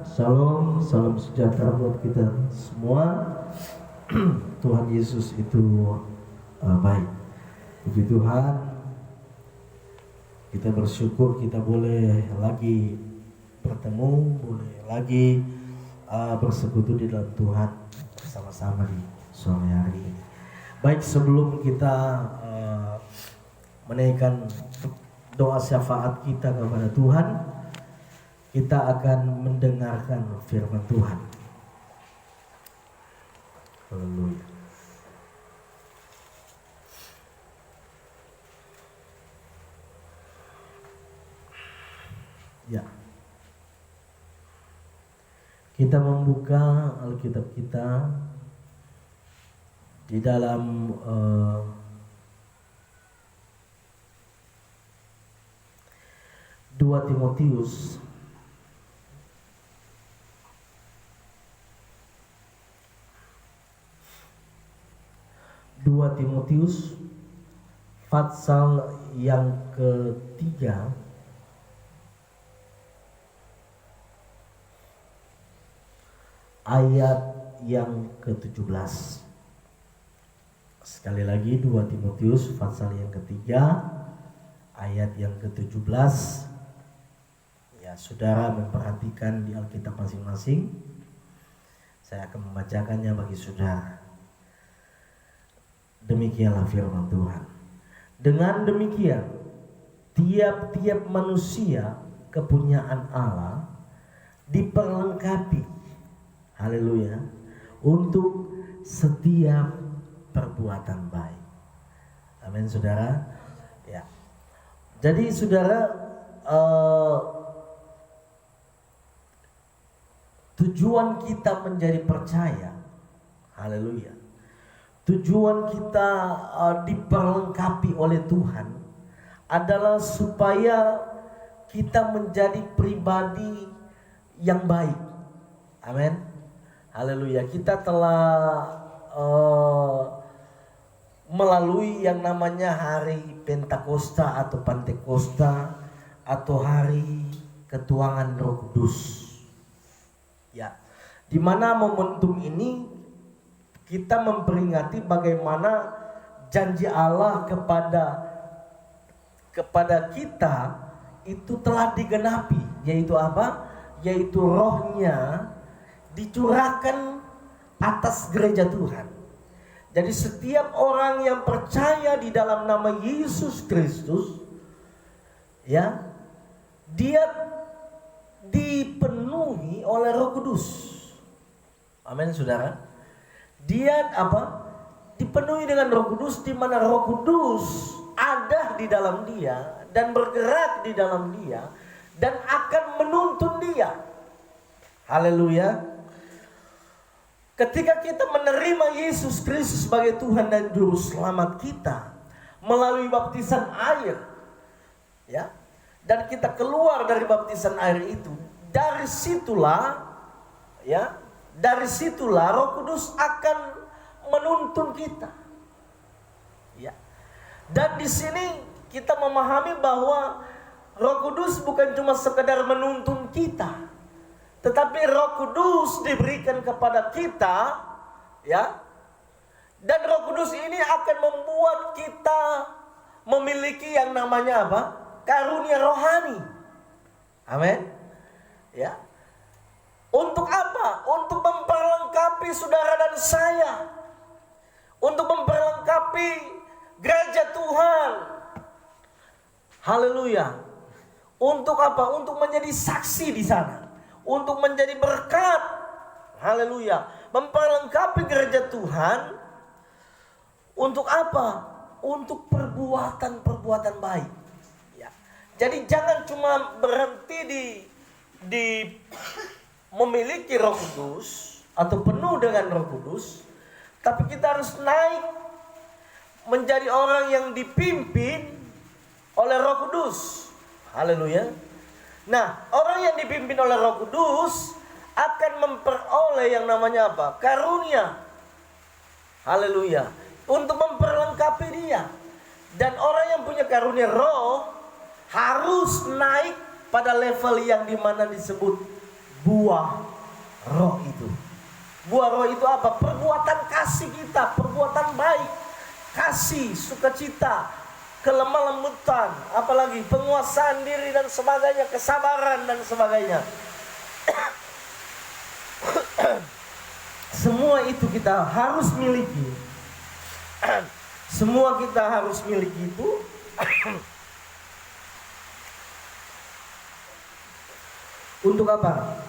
Shalom, salam sejahtera buat kita semua. Tuhan Yesus itu baik. Puji Tuhan, kita bersyukur kita boleh lagi bertemu, boleh lagi bersekutu di dalam Tuhan bersama-sama di sore hari ini. Baik, sebelum kita menaikkan doa syafaat kita kepada Tuhan, kita akan mendengarkan firman Tuhan. Haleluya. Ya. Kita membuka Alkitab kita di dalam 2 Timotius pasal yang ketiga ayat yang ke-17. Sekali lagi 2 Timotius pasal yang ketiga ayat yang ke-17. Ya, saudara memperhatikan di Alkitab masing-masing. Saya akan membacakannya bagi saudara. Demikianlah firman Tuhan. Dengan demikian, tiap-tiap manusia kepunyaan Allah diperlengkapi, haleluya, untuk setiap perbuatan baik. Amin, saudara. Ya. Jadi saudara, tujuan kita menjadi percaya, haleluya, tujuan kita diperlengkapi oleh Tuhan adalah supaya kita menjadi pribadi yang baik. Amin. Haleluya. Kita telah melalui yang namanya hari Pentakosta atau Pantekosta atau hari ketuangan Roh Kudus. Ya. Di mana momentum ini kita memperingati bagaimana janji Allah kepada kita itu telah digenapi, yaitu apa? Yaitu Roh-Nya dicurahkan atas gereja Tuhan. Jadi setiap orang yang percaya di dalam nama Yesus Kristus, ya, dia dipenuhi oleh Roh Kudus. Amin, saudara. Dia apa? Dipenuhi dengan Roh Kudus, di mana Roh Kudus ada di dalam dia dan bergerak di dalam dia dan akan menuntun dia. Haleluya. Ketika kita menerima Yesus Kristus sebagai Tuhan dan Juru Selamat kita melalui baptisan air, ya, dan kita keluar dari baptisan air itu, dari situlah, ya, dari situlah Roh Kudus akan menuntun kita. Ya. Dan di sini kita memahami bahwa Roh Kudus bukan cuma sekedar menuntun kita, tetapi Roh Kudus diberikan kepada kita, ya. Dan Roh Kudus ini akan membuat kita memiliki yang namanya apa? Karunia rohani. Amin. Ya. Untuk apa? Untuk memperlengkapi saudara dan saya. Untuk memperlengkapi gereja Tuhan. Haleluya. Untuk apa? Untuk menjadi saksi di sana. Untuk menjadi berkat. Haleluya. Memperlengkapi gereja Tuhan. Untuk apa? Untuk perbuatan-perbuatan baik. Ya. Jadi jangan cuma berhenti di memiliki Roh Kudus atau penuh dengan Roh Kudus, tapi kita harus naik menjadi orang yang dipimpin oleh Roh Kudus. Haleluya. Nah, orang yang dipimpin oleh Roh Kudus akan memperoleh yang namanya apa? Karunia. Haleluya. Untuk memperlengkapi dia. Dan orang yang punya karunia Roh harus naik pada level yang dimana disebut buah roh itu. Buah roh itu apa? Perbuatan kasih kita, perbuatan baik, kasih, sukacita, kelemah lembutan, apalagi penguasaan diri dan sebagainya, kesabaran dan sebagainya. Semua itu kita harus miliki. Semua kita harus miliki itu. Untuk apa?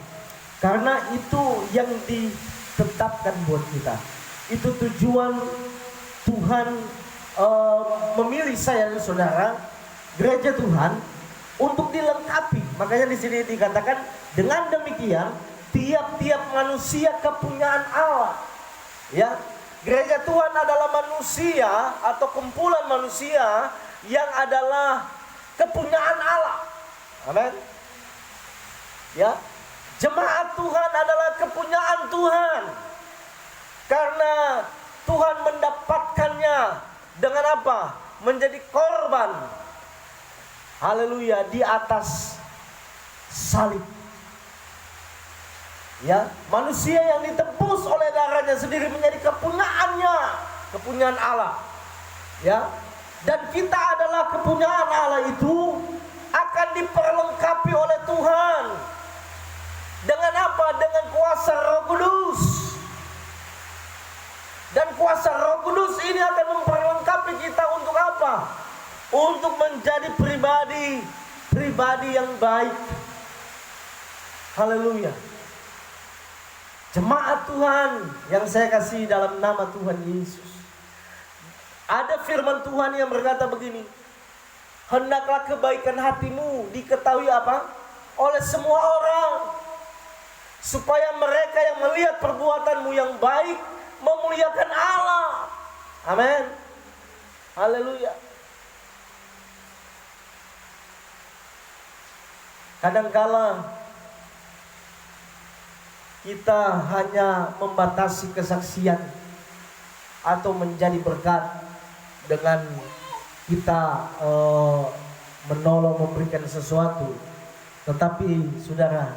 Karena itu yang ditetapkan buat kita. Itu tujuan Tuhan memilih saya dan saudara, gereja Tuhan, untuk dilengkapi. Makanya di sini dikatakan dengan demikian tiap-tiap manusia kepunyaan Allah. Ya, gereja Tuhan adalah manusia atau kumpulan manusia yang adalah kepunyaan Allah. Amin. Ya, jemaat Tuhan adalah kepunyaan Tuhan. Karena Tuhan mendapatkannya dengan apa? Menjadi korban. Haleluya, di atas salib. Ya, manusia yang ditebus oleh darahnya sendiri menjadi kepunyaannya, kepunyaan Allah. Ya, dan kita adalah kepunyaan Allah itu akan diperlengkapi oleh Tuhan. Dengan apa? Dengan kuasa Roh Kudus. Dan kuasa Roh Kudus ini akan memperlengkapi kita untuk apa? Untuk menjadi pribadi yang baik. Haleluya. Jemaat Tuhan yang saya kasih dalam nama Tuhan Yesus. Ada firman Tuhan yang berkata begini, hendaklah kebaikan hatimu diketahui apa? Oleh semua orang, supaya mereka yang melihat perbuatanmu yang baik memuliakan Allah. Amin. Haleluya. Kadangkala kita hanya membatasi kesaksian atau menjadi berkat dengan kita menolong, memberikan sesuatu. Tetapi saudara,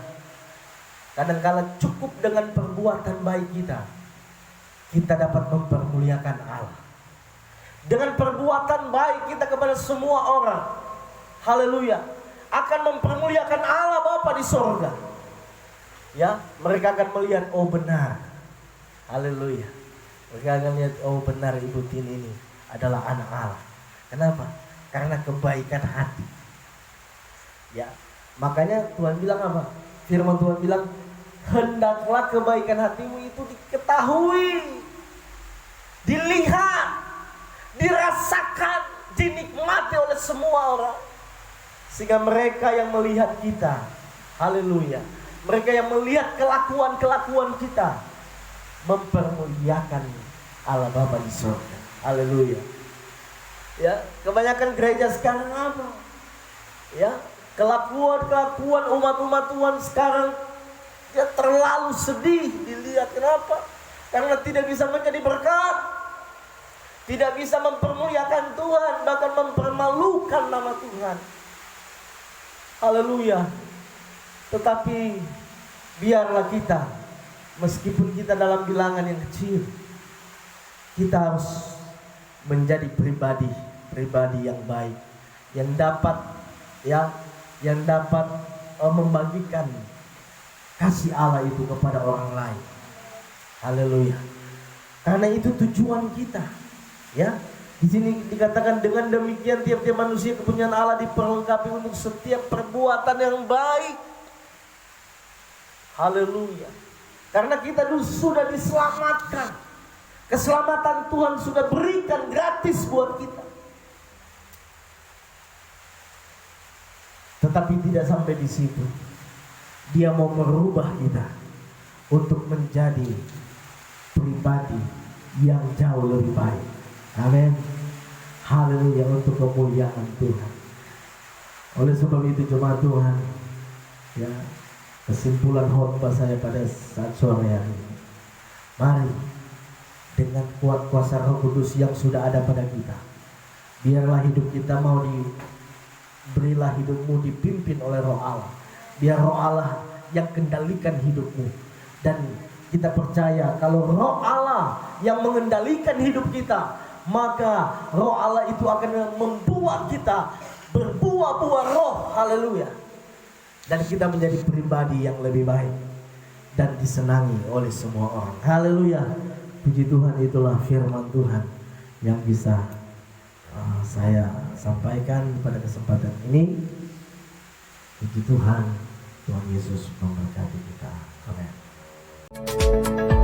kadangkala cukup dengan perbuatan baik kita dapat mempermuliakan Allah. Dengan perbuatan baik kita kepada semua orang, haleluya, akan mempermuliakan Allah Bapa di sorga. Ya, mereka akan melihat, oh benar, haleluya. Mereka akan lihat, oh benar Ibu Tini ini adalah anak Allah. Kenapa? Karena kebaikan hati. Ya, makanya Tuhan bilang apa? Firman Tuhan bilang, hendaklah kebaikan hatimu itu diketahui, dilihat, dirasakan, dinikmati oleh semua orang. Sehingga mereka yang melihat kita, haleluya, mereka yang melihat kelakuan-kelakuan kita, mempermuliakan Allah Bapa di surga. Haleluya. Ya, kebanyakan gereja sekarang apa? Ya, kelakuan umat-umat Tuhan sekarang ya terlalu sedih dilihat. Kenapa? Karena tidak bisa menjadi berkat, tidak bisa mempermuliakan Tuhan, bahkan mempermalukan nama Tuhan. Haleluya. Tetapi biarlah kita, meskipun kita dalam bilangan yang kecil, kita harus menjadi pribadi yang baik, yang dapat membagikan kasih Allah itu kepada orang lain. Haleluya. Karena itu tujuan kita. Ya, di sini dikatakan dengan demikian tiap-tiap manusia kepunyaan Allah diperlengkapi untuk setiap perbuatan yang baik. Haleluya. Karena kita sudah diselamatkan. Keselamatan Tuhan sudah berikan gratis buat kita. Tetapi tidak sampai di situ. Dia mau merubah kita untuk menjadi pribadi yang jauh lebih baik. Amin. Haleluya, untuk kemuliaan Tuhan. Oleh sebab itu jemaat Tuhan, ya, kesimpulan khotbah saya pada saat sore hari ini, mari dengan kuat kuasa Roh Kudus yang sudah ada pada kita, biarlah hidup kita berilah hidupmu dipimpin oleh Roh Allah. Biar Roh Allah yang kendalikan hidupmu. Dan kita percaya kalau Roh Allah yang mengendalikan hidup kita, maka Roh Allah itu akan membuat kita berbuah-buah roh. Haleluya. Dan kita menjadi pribadi yang lebih baik dan disenangi oleh semua orang. Haleluya. Puji Tuhan, itulah firman Tuhan yang bisa saya sampaikan pada kesempatan ini. Puji Tuhan, Tuhan Yesus memberkati kita. Amin.